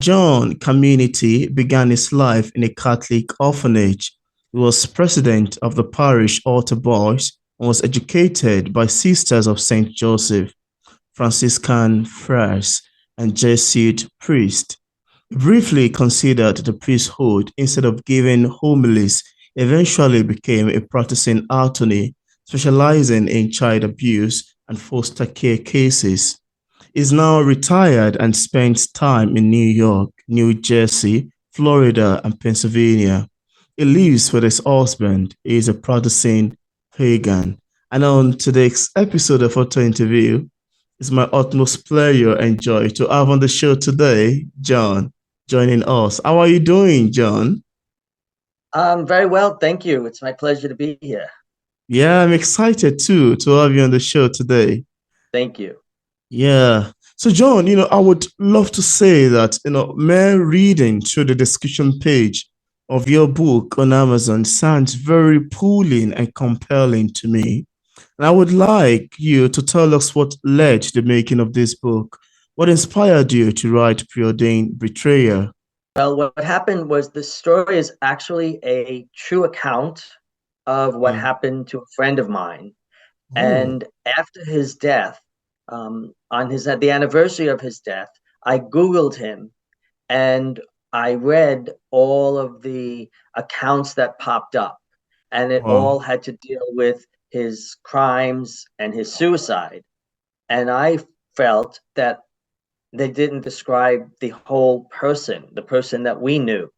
John Caminiti began his life in a Catholic orphanage. He was president of the parish altar boys and was educated by Sisters of St. Joseph, Franciscan Friars, and Jesuit Priests. He briefly considered the priesthood instead of giving homilies, eventually became a practicing attorney, specializing in child abuse and foster care cases. Is now retired and spends time in New York, New Jersey, Florida, and Pennsylvania. He lives with his husband. He is a practicing pagan. And on today's episode of Auto Interview, it's my utmost pleasure and joy to have on the show today, John, joining us. How are you doing, John? Very well, thank you. It's my pleasure to be here. Yeah, I'm excited too to have you on the show today. Thank you. Yeah. So, John, I would love to say that, mere reading through the description page of your book on Amazon sounds very pulling and compelling to me. And I would like you to tell us what led to the making of this book. What inspired you to write Preordained Betrayer? Well, what happened was this story is actually a true account of what Mm. happened to a friend of mine. Oh, And after his death, on his at the anniversary of his death, I Googled him and I read all of the accounts that popped up, and it wow. all had to deal with his crimes and his suicide. And I felt that they didn't describe the whole person, the person that we knew,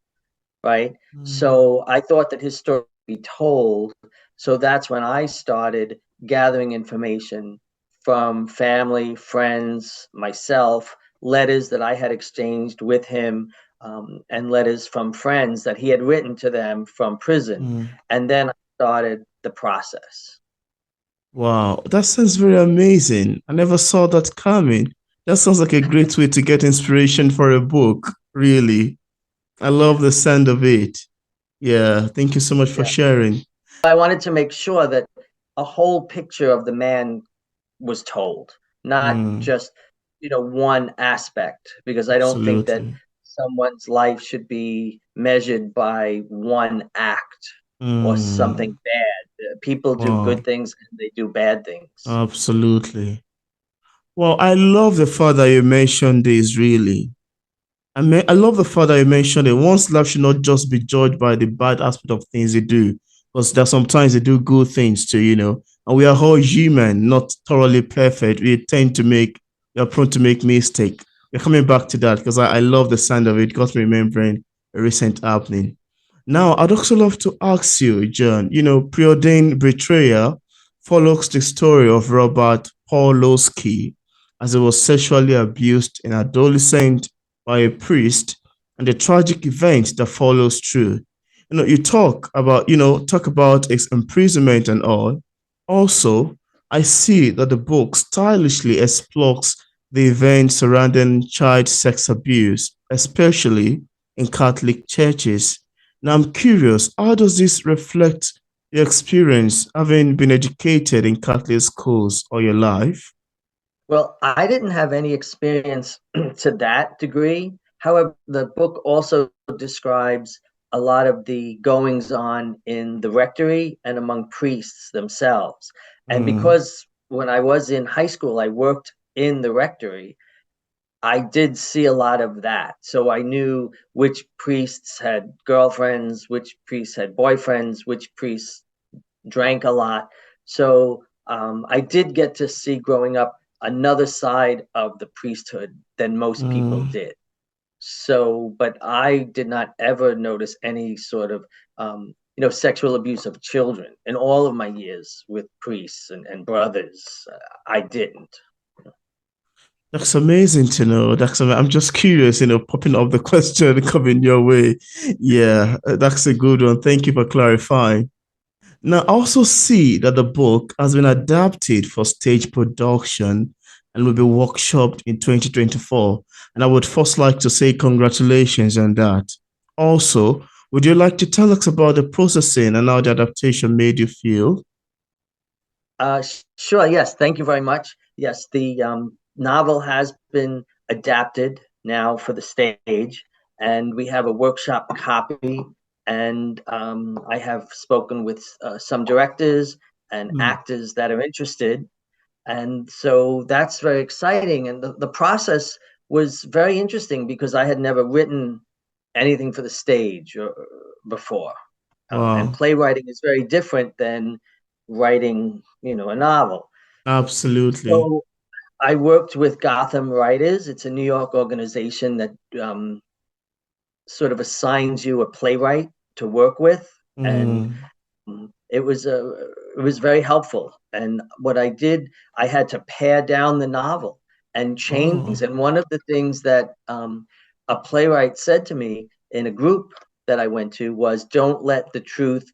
right? Mm. So I thought that his story would be told. So that's when I started gathering information from family, friends, myself, letters that I had exchanged with him, and letters from friends that he had written to them from prison. Mm. And then I started the process. Wow, that sounds very amazing. I never saw that coming. That sounds like a great way to get inspiration for a book, really. I love the sound of it. Yeah, thank you so much for Yeah. sharing. I wanted to make sure that a whole picture of the man was told, not Mm, just, one aspect, because I don't think that absolutely. someone's life should be measured by one act or something Mm, bad. People do wow, good things and they do bad things. absolutely. Well, I love the fact that you mentioned this, really. I love the fact that you mentioned it. One's life should not just be judged by the bad aspect of things they do, because there sometimes they do good things too, And we are all human, not thoroughly perfect. We are prone to make mistake. We're coming back to that because I love the sound of it. It got me remembering a recent happening. Now, I'd also love to ask you, John, Preordained Betrayal follows the story of Robert Pawlowski as he was sexually abused in adolescent by a priest and the tragic event that follows through. You talk about his imprisonment and all. Also, I see that the book stylishly explores the events surrounding child sex abuse, especially in Catholic churches. Now, I'm curious, how does this reflect your experience having been educated in Catholic schools all your life? Well, I didn't have any experience to that degree. However, the book also describes a lot of the goings on in the rectory and among priests themselves. And Mm, because when I was in high school, I worked in the rectory, I did see a lot of that. So I knew which priests had girlfriends, which priests had boyfriends, which priests drank a lot. So I did get to see growing up another side of the priesthood than most people mm. did. So, but I did not ever notice any sort of, sexual abuse of children in all of my years with priests and brothers. I didn't. That's amazing to know. I'm just curious, popping up the question coming your way. Yeah, that's a good one. Thank you for clarifying. Now, I also see that the book has been adapted for stage production and will be workshopped in 2024. And I would first like to say congratulations on that. Also, would you like to tell us about the processing and how the adaptation made you feel? Sure. Yes. Thank you very much. Yes, the novel has been adapted. now for the stage, and we have a workshop copy. And I have spoken with some directors and Mm. actors that are interested, and so that's very exciting. And the process was very interesting because I had never written anything for the stage before. And Wow. playwriting is very different than writing, a novel. Absolutely. So I worked with Gotham Writers. It's a New York organization that sort of assigns you a playwright to work with, and Mm. it was very helpful. And what I did, I had to pare down the novel and change things. Oh. And one of the things that a playwright said to me in a group that I went to was, "Don't let the truth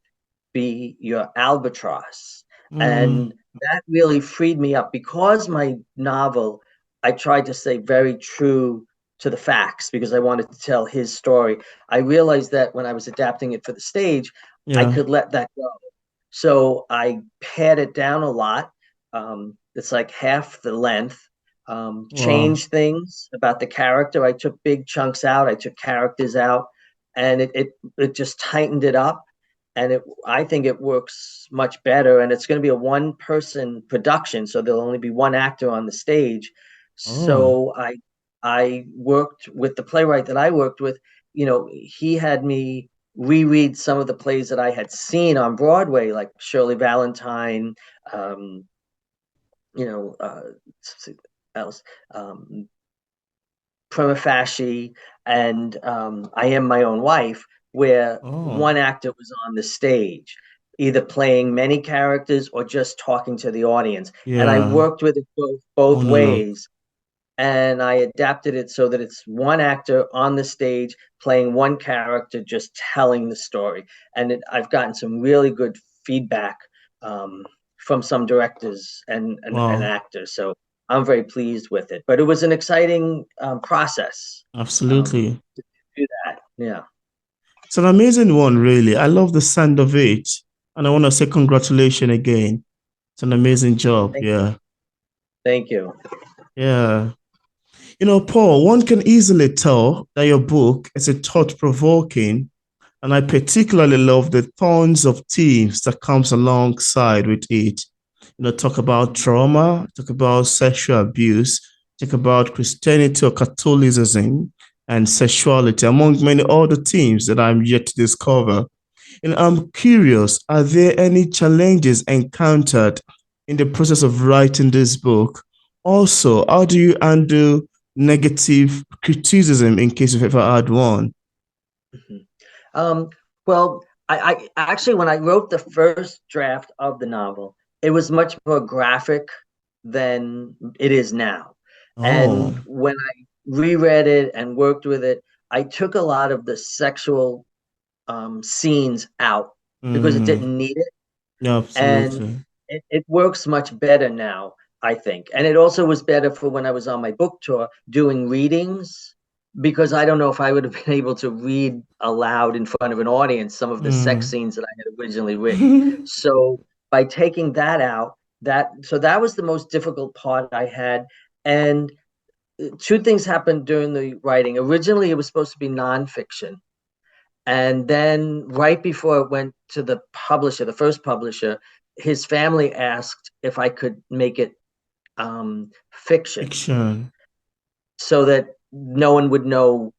be your albatross." Mm. And that really freed me up because my novel, I tried to stay very true to the facts because I wanted to tell his story. I realized that when I was adapting it for the stage, I Yeah. could let that go. So I pared it down a lot. It's like half the length. Wow. Changed things about the character. I took big chunks out. I took characters out, and it just tightened it up. And I think it works much better. And it's going to be a one person production, so there'll only be one actor on the stage. Oh. So I worked with the playwright that I worked with. He had me reread some of the plays that I had seen on Broadway, like Shirley Valentine, um, else, um, Prima Facie, and I Am My Own Wife, where Oh. one actor was on the stage, either playing many characters or just talking to the audience. And I Yeah. worked with it both Monologue. ways, and I adapted it so that it's one actor on the stage playing one character, just telling the story. And I've gotten some really good feedback um, from some directors and Wow. actors. So I'm very pleased with it. But it was an exciting process Absolutely. to do that. Yeah. It's an amazing one, really. I love the sound of it. And I want to say congratulations again. It's an amazing job. Thank, Yeah. thank you. Yeah. Paul, one can easily tell that your book is a thought-provoking, and I particularly love the tons of themes that comes alongside with it. Talk about trauma, talk about sexual abuse, talk about Christianity or Catholicism and sexuality, among many other themes that I'm yet to discover. And I'm curious, are there any challenges encountered in the process of writing this book? Also, how do you handle negative criticism in case you've ever had one? Mhm. Um, well, I actually, when I wrote the first draft of the novel, it was much more graphic than it is now. Oh, And when I reread it and worked with it, I took a lot of the sexual scenes out because it mm, didn't need it. yeah, And absolutely. it works much better now, I think. And it also was better for when I was on my book tour doing readings, because I don't know if I would have been able to read aloud in front of an audience some of the sex Mm. scenes that I had originally written. So by taking that out, that was the most difficult part I had. And two things happened during the writing. Originally, it was supposed to be nonfiction. And then right before it went to the publisher, the first publisher, his family asked if I could make it fiction Fiction. so that no one would know,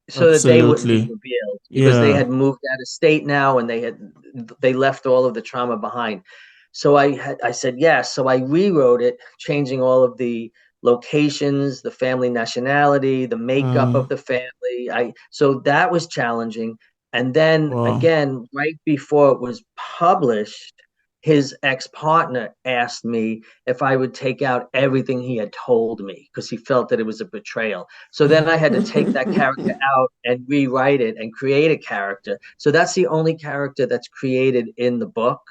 so that they wouldn't be Absolutely. revealed, because they Yeah. had moved out of state now and they left all of the trauma behind. So I said yes. So I rewrote it, changing all of the locations, the family nationality, the makeup of Mm. the family. I So that was challenging. And then Wow. again, right before it was published, his ex-partner asked me if I would take out everything he had told me because he felt that it was a betrayal. So then I had to take that character out and rewrite it and create a character. So that's the only character that's created in the book.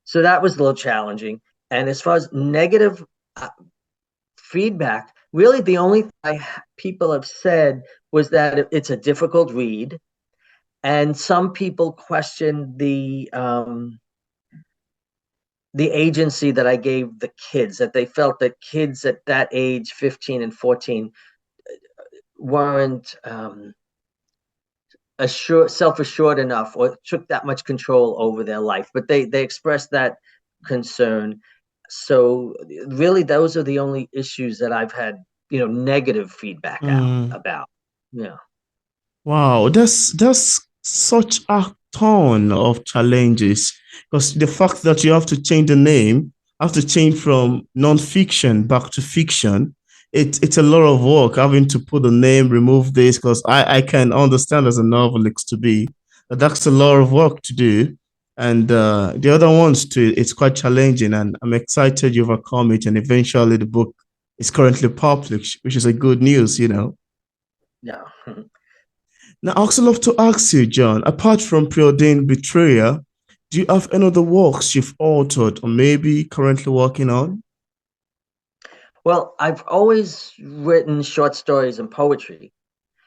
So that was a little challenging. And as far as negative uh, feedback, really the only thing people have said was that it's a difficult read. And some people question the agency that I gave the kids, that they felt that kids at that age, 15 and 14, weren't assured, self-assured enough, or took that much control over their life. But they expressed that concern. So really, those are the only issues that I've had, negative feedback out Mm. about. Yeah. Wow, that's such a ton of challenges because the fact that you have to change the name, have to change from non-fiction back to fiction, it's a lot of work having to put the name, remove this because I can understand as a novelist to be that that's a lot of work to do. And the other ones too, it's quite challenging, and I'm excited you overcome it. And eventually, the book is currently published, which is a good news, you know. Yeah. Now, I also love to ask you, John, apart from Preordained Betrayer, do you have any other works you've authored or maybe currently working on? Well, I've always written short stories and poetry,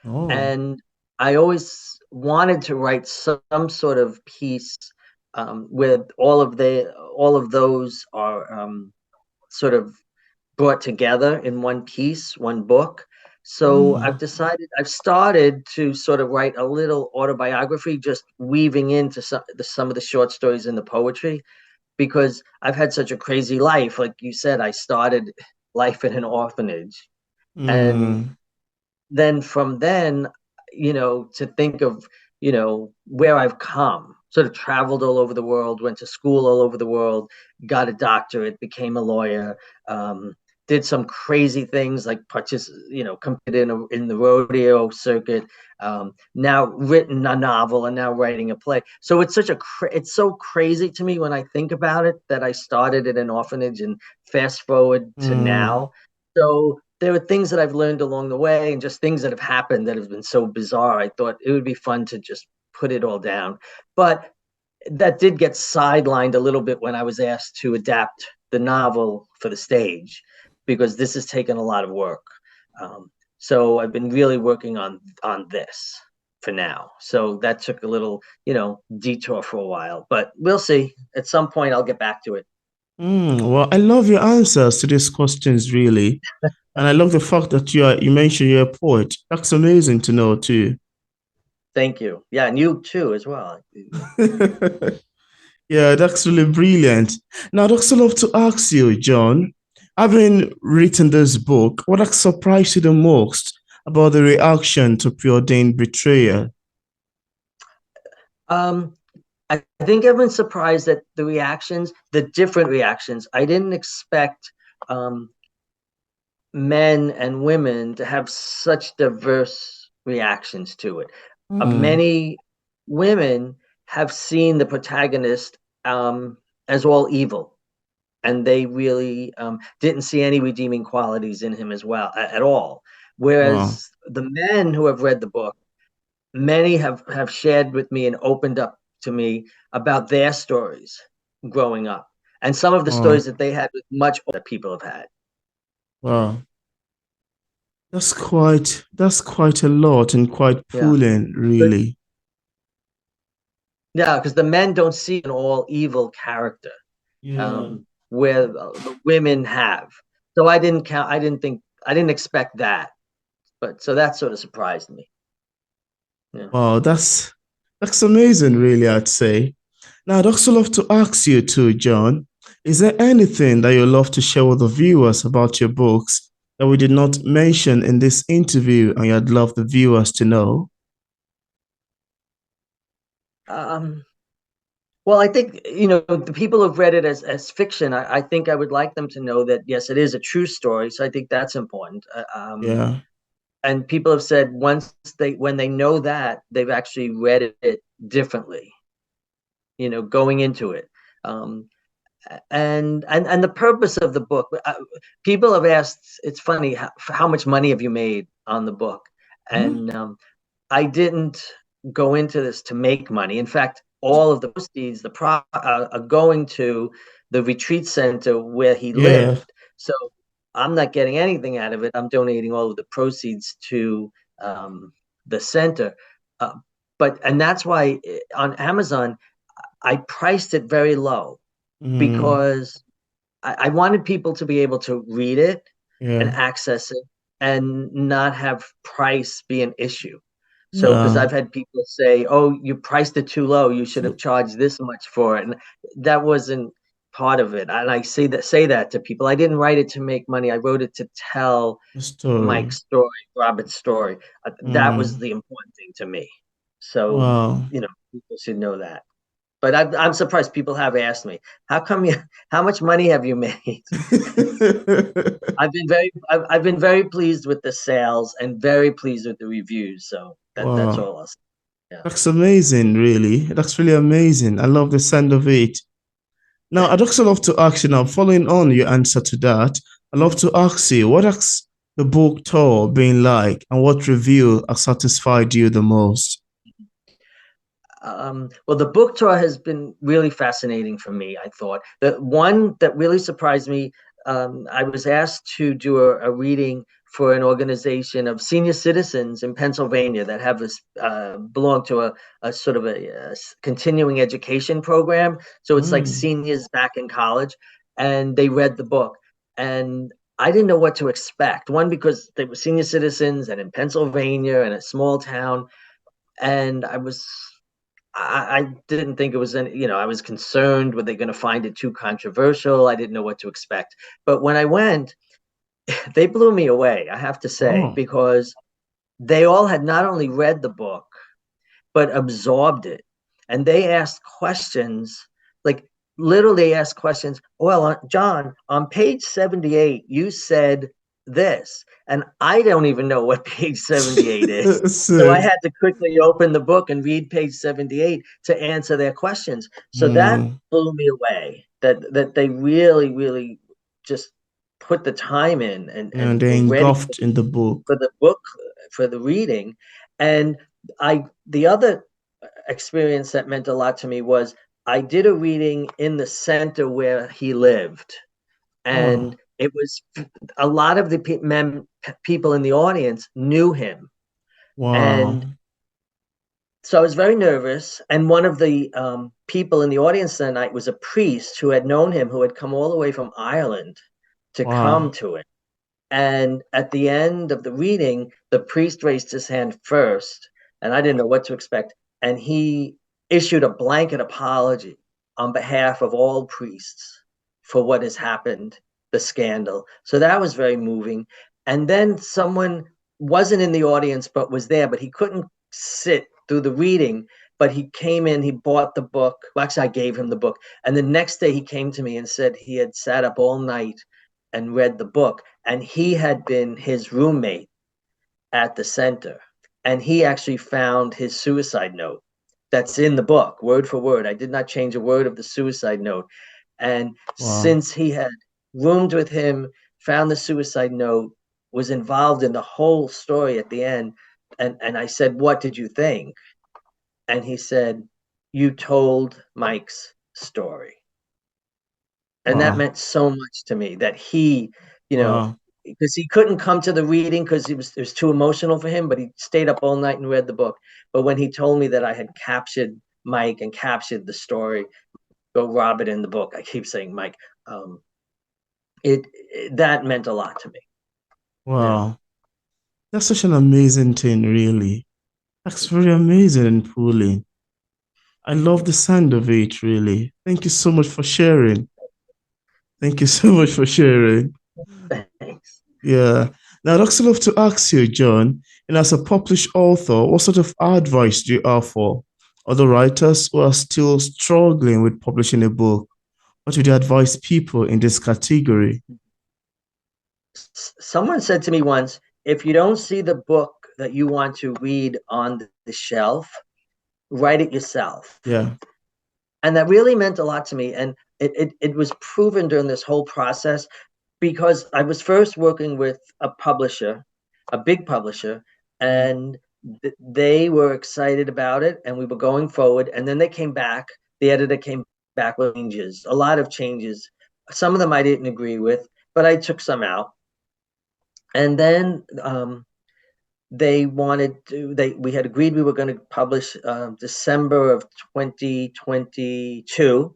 Oh, and I always wanted to write some sort of piece where all of those are sort of brought together in one piece, one book. So mm, I've started to sort of write a little autobiography, just weaving into some of the short stories and the poetry, because I've had such a crazy life. Like you said, I started life in an orphanage. And mm, then from then, to think of, where I've come, sort of traveled all over the world, went to school all over the world, got a doctorate, became a lawyer, um, did some crazy things like competed in the rodeo circuit, now written a novel and now writing a play. So it's so crazy to me when I think about it that I started at an orphanage and fast forward to mm, now. So there are things that I've learned along the way and just things that have happened that have been so bizarre. I thought it would be fun to just put it all down. But that did get sidelined a little bit when I was asked to adapt the novel for the stage, because this has taken a lot of work. So I've been really working on this for now. So that took a little, detour for a while, but we'll see. At some point, I'll get back to it. Well, I love your answers to these questions, really. And I love the fact that you mentioned you're a poet. That's amazing to know too. Thank you. Yeah, and you too as well. Yeah, that's really brilliant. Now, I'd also love to ask you, John, having written this book, what has surprised you the most about the reaction to preordained betrayal? Um, I think I've been surprised at the different reactions. I didn't expect um, men and women to have such diverse reactions to it. Hmm. Many women have seen the protagonist as all evil, and they really didn't see any redeeming qualities in him as well at all. Wow. Whereas the men who have read the book, many have shared with me and opened up to me about their stories growing up, and some of the Wow. stories that they had with much older people have had. Wow. That's quite a lot and quite Yeah. pulling, But really. yeah, because the men don't see an all evil character, Yeah. where the women have. So I didn't count. I didn't expect that, but so that sort of surprised me. Yeah. Wow, that's amazing, really, I'd say. Now, I'd also love to ask you too, John, is there anything that you'd love to share with the viewers about your books that we did not mention in this interview and you'd love the viewers to know? Um, well, I think the people who've read it as fiction. I think I would like them to know that yes, it is a true story. So I think that's important. Yeah. And people have said when they know that, they've actually read it differently. Going into it. Um, and the purpose of the book, people have asked, it's funny, how much money have you made on the book? Hmm? And I didn't go into this to make money. In fact, all of the proceeds are going to the retreat center where he Yeah. lived. So I'm not getting anything out of it. I'm donating all of the proceeds to the center. uh, and that's why on Amazon I priced it very low, Mm, because I wanted people to be able to read it and yeah. access it. and not have price be an issue. So, because Yeah. I've had people say, "Oh, you priced it too low. You should have So charged this much for it," and that wasn't part of it. And I say that to people. I didn't write it to make money. I wrote it to tell the story. Mike's story, Robert's story. That was Mm. the important thing to me. So, Wow. people should know that. But I'm surprised people have asked me, "How come you? How much money have you made?" I've been very pleased with the sales and very pleased with the reviews. So that's Wow. all I'll say. Yeah. That's amazing, really. That's really amazing. I love the sound of it. Now, I'd also love to ask you now, following on your answer to that, I'd love to ask you, what has the book tour been like and what review has satisfied you the most? Well, the book tour has been really fascinating for me. I thought the one that really surprised me. I was asked to do a reading for an organization of senior citizens in Pennsylvania that have this belong to a sort of a continuing education program. So it's like Mm, seniors back in college, and they read the book, and I didn't know what to expect. One, because they were senior citizens and in Pennsylvania and a small town, and I didn't think it was any, I was concerned, were they going to find it too controversial? I didn't know what to expect. But when I went, they blew me away, I have to say, oh, because they all had not only read the book, but absorbed it. And they asked questions, like literally asked questions. Well, John, on page 78, you said this, and I don't even know what page 78 is. So I so, had to quickly open the book and read page 78 to answer their questions. So that mm, blew me away, that they really, really just put the time in and and they're were ready engulfed in the book. for the book, for the reading. And the other experience that meant a lot to me was I did a reading in the center where he lived, and Oh, it was a lot of the people in the audience knew him. wow, And so I was very nervous, and one of the people in the audience that night was a priest who had known him, who had come all the way from Ireland to come wow, to it. And at the end of the reading, the priest raised his hand first, and I didn't know what to expect. And he issued a blanket apology on behalf of all priests for what has happened, the scandal. So that was very moving. And then someone wasn't in the audience but was there, but he couldn't sit through the reading. But he came in, he bought the book. Well, actually, I gave him the book. And the next day he came to me and said he had sat up all night and read the book. And he had been his roommate at the center. And he actually found his suicide note that's in the book, word for word. I did not change a word of the suicide note. And wow, since he had roomed with him, found the suicide note, was involved in the whole story at the end. And I said, "What did you think?" And he said, "You told Mike's story." And that wow, meant so much to me that he, you know, wow, because he couldn't come to the reading because it was too emotional for him, but he stayed up all night and read the book. But when he told me that I had captured Mike and captured the story, go Robert in the book, I keep saying Mike, um, it that meant a lot to me. Yeah. wow. That's such an amazing thing, really. That's very amazing and pulling. I love the sound of it, really. Thank you so much for sharing. Thank you so much for sharing. Thanks. Yeah. Now, I'd also love to ask you, John, and as a published author, what sort of advice do you offer other writers who are still struggling with publishing a book? What would you advise people in this category? Someone said to me once, if you don't see the book that you want to read on the shelf, write it yourself. Yeah. And that really meant a lot to me. And it was proven during this whole process because I was first working with a publisher, a big publisher, Mm. and they were excited about it and we were going forward. And then they came back, the editor came back with changes, a lot of changes. Some of them I didn't agree with, but I took some out. And then they wanted to, we had agreed we were going to publish December of 2022,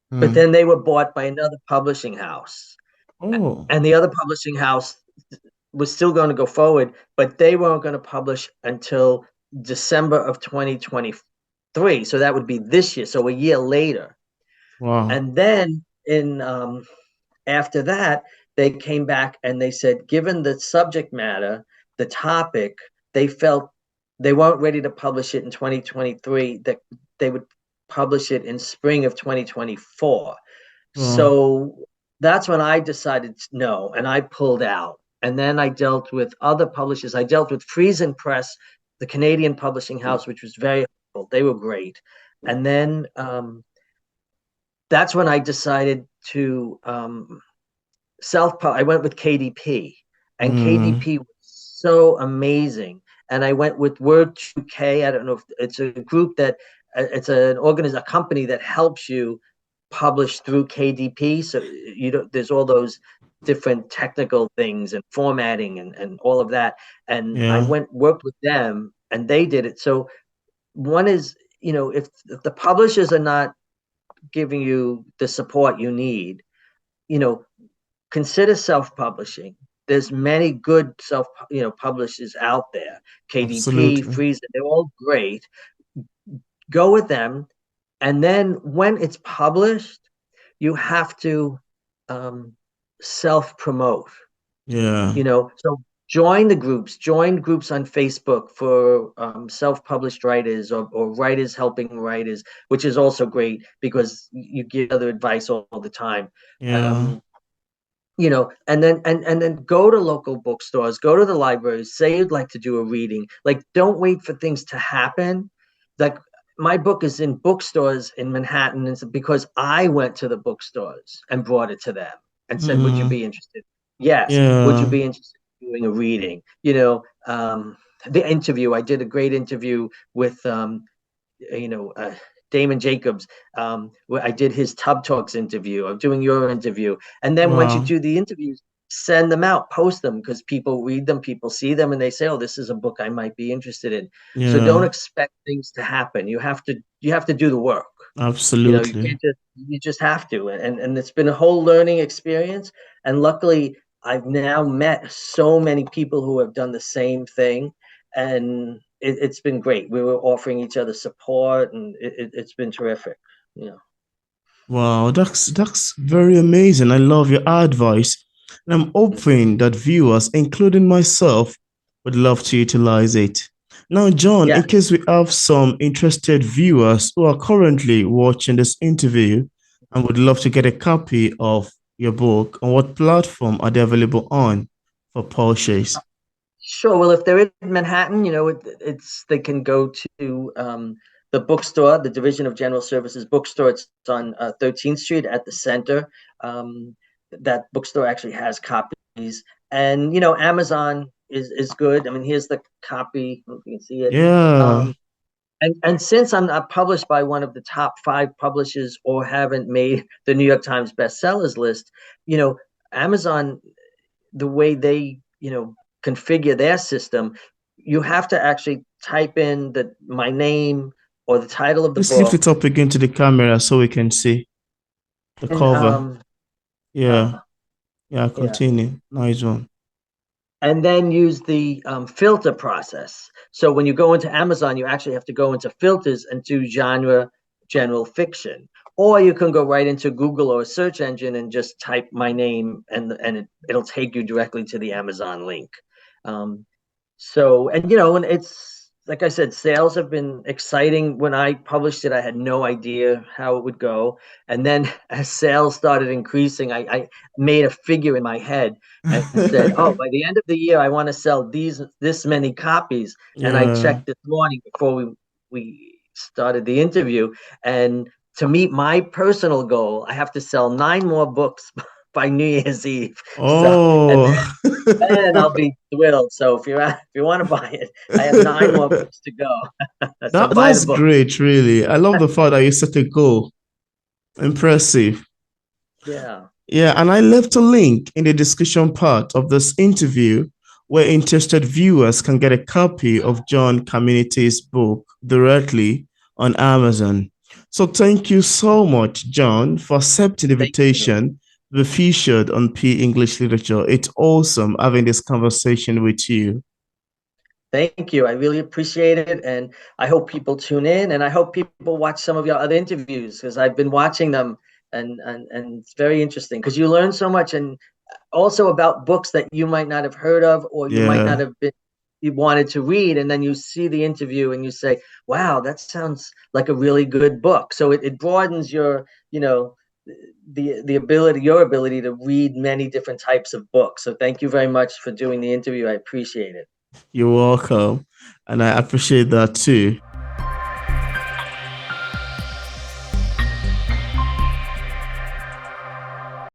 but Mm. then they were bought by another publishing house. Oh, And the other publishing house was still going to go forward, but they weren't going to publish until December of 2023. So that would be this year, so a year later. Wow. And then in after that, they came back and they said, given the subject matter, the topic, they felt they weren't ready to publish it in 2023, that they would publish it in spring of 2024. Wow. So that's when I decided no, and I pulled out. And then I dealt with other publishers. I dealt with Friesen Press, the Canadian publishing house, which was very helpful. They were great. And then that's when I decided to I went with KDP, and Mm. KDP was so amazing. And I went with Word 2K. I don't know if it's a group that it's a company that helps you publish through KDP. So you don't, there's all those different technical things and formatting and all of that. And I Yeah. worked with them, and they did it. So one is, if the publishers are not giving you the support you need, you know, consider self-publishing. There's many good publishers out there. KDP, Absolutely. Friesen, they're all great. Go with them, and then when it's published, you have to um, self-promote. Yeah. So join groups on Facebook for self-published writers, or writers helping writers, which is also great because you give other advice all the time. Yeah. Um, and then go to local bookstores, go to the libraries, say you'd like to do a reading. Like, don't wait for things to happen. Like, my book is in bookstores in Manhattan, and it's because I went to the bookstores and brought it to them and said, would you Mm. be interested? Yes. Would you Yeah. be interested in doing a reading? The interview, I did a great interview with you know, uh, Damon Jacobs. Where I did his Tub Talks interview. I'm doing your interview, and then once you Wow. do the interviews, send them out, post them, because people read them, people see them, and they say, "Oh, this is a book I might be interested in." So don't Yeah. expect things to happen. You have to do the work. You Absolutely. can't just have to, and it's been a whole learning experience. And luckily, I've now met so many people who have done the same thing, and it's been great. We were offering each other support, and it's been terrific. You know. Wow, that's very amazing. I love your advice. And I'm hoping that viewers, including myself, would love to utilize it. Now, John, in Yes. case we have some interested viewers who are currently watching this interview and would love to get a copy of your book, on what platform are they available on for purchase? Sure. Well, if they're in Manhattan, it's they can go to the bookstore, the Division of General Services bookstore. It's on 13th Street at the center. That bookstore actually has copies, and Amazon is good. I mean, here's the copy. If you can see it. Yeah, Um, and since I'm not published by one of the top 5 publishers or haven't made the New York Times bestsellers list, you know, Amazon, the way they configure their system, you have to actually type in my name or the title of the please lift it book, up again to the camera so we can see the and cover. Yeah, yeah, yeah, continue. Nice one. and then use the filter process. So when you go into Amazon, you actually have to go into filters and do genre general fiction, or you can go right into Google or a search engine and just type my name, and it'll take you directly to the Amazon link. Um, So, and it's like I said, sales have been exciting. When I published it, I had no idea how it would go. And then as sales started increasing, I made a figure in my head and said, oh, by the end of the year, I want to sell this many copies. And I Yeah. checked this morning before we started the interview. And to meet my personal goal, I have to sell 9 more books by New Year's Eve. So, and Oh, and I'll be thrilled. So if you want to buy it, I have 9 more books to go. So buy the that's book. great, really. I love the fact that you set a goal. Impressive. Yeah. Yeah, and I left a link in the discussion part of this interview where interested viewers can get a copy of John Caminiti's book directly on Amazon. So thank you so much, John, for accepting the Thank you. invitation the featured on P English Literature. It's awesome having this conversation with you. Thank you. I really appreciate it. And I hope people tune in and I hope people watch some of your other interviews because I've been watching them and it's very interesting because you learn so much and also about books that you might not have heard of or you might not Yeah, have been you wanted to read and then you see the interview and you say, wow, that sounds like a really good book. So it broadens your, the ability, your ability to read many different types of books. So thank you very much for doing the interview. I appreciate it. you're welcome. And I appreciate that too.